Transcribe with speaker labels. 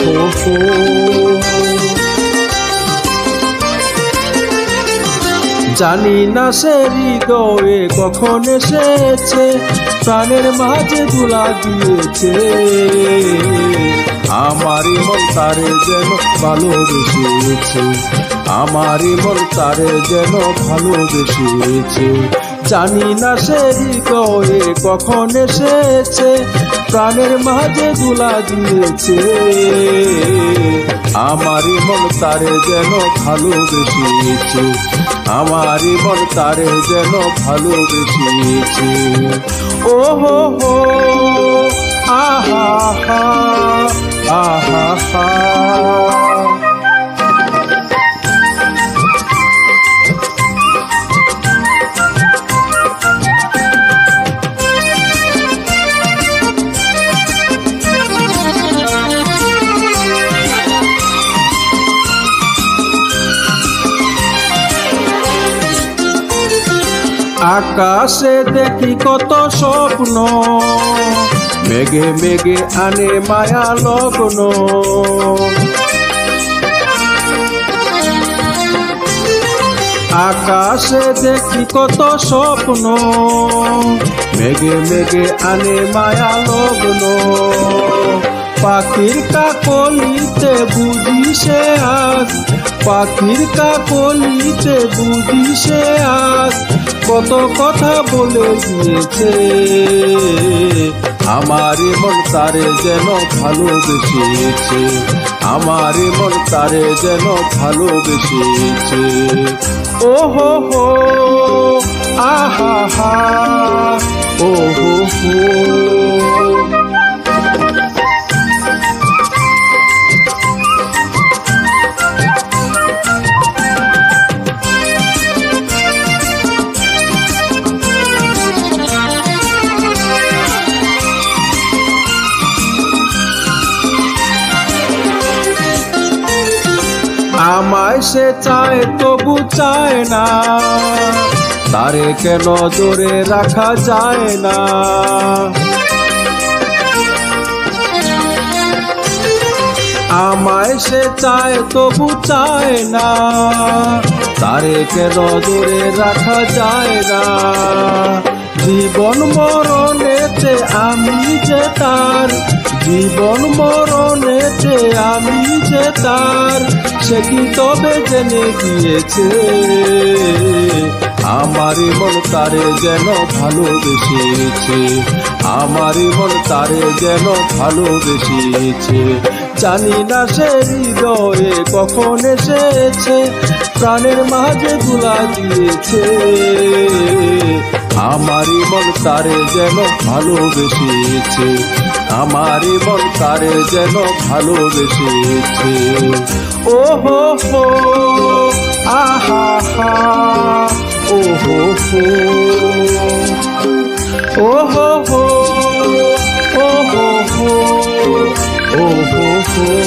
Speaker 1: হো হো। জানি না সে হৃদয়ে কখন এসেছে, প্রাণের মাঝে ধুলা দিয়েছে। আমারই মন তারে যেন ভালোবেসেছে, আমারই মন তারে যেন ভালোবেসেছে। জানি না সে হৃদয়ে কখন এসেছে, প্রাণের মাঝে ধুলা দিয়েছে। আমারই মন তারে যেন ভালোবেসেছে, আমারই মন তারে যেন ভালোবেসেছে। ও হো হো, আহা হা, আহা হা। আকাশে দেখি কত স্বপ্ন, মেঘে মেঘে আনে মায়া লগ্ন। আকাশে দেখি কত স্বপ্ন, মেঘে মেঘে আনে মায়া লগ্ন। পাখির কাকলিতে বুঝি সে আজ, পাখির কাকলিতে বুঝি সে আজ কত কথা বলে গিয়েছে। আমারই মন তারে যেন ভালোবেসেছে, আমারই মন তারে যেন ভালোবেসেছে। ও হো হো, আহা হা, ও হো হো। আমায় সে চায় তবু চায় না, তারে কেন জোরে রাখা যায় না। আমায় সে চায় তবু চায় না, তারে কেন জোরে রাখা যায় না। জীবন মরণেতে আমি যে তার, জীবন মরণেতে আমি যে তার, সে কি তবে জেনে গিয়েছে। আমারই মন তারে যেন ভালোবেসেছে, আমারই মন তারে যেন ভালোবেসেছে। জানি না সে হৃদয়ে কখন এসেছে, প্রাণের মাঝে ধুলা দিয়েছে। আমারই মন তারে যেন ভালোবেসেছে, আমারই মন তারে যেন ভালোবেসেছে। ও হো হো, আহা হা, ও হো হো, ও হো হো, ও হো হো, ও হো হো।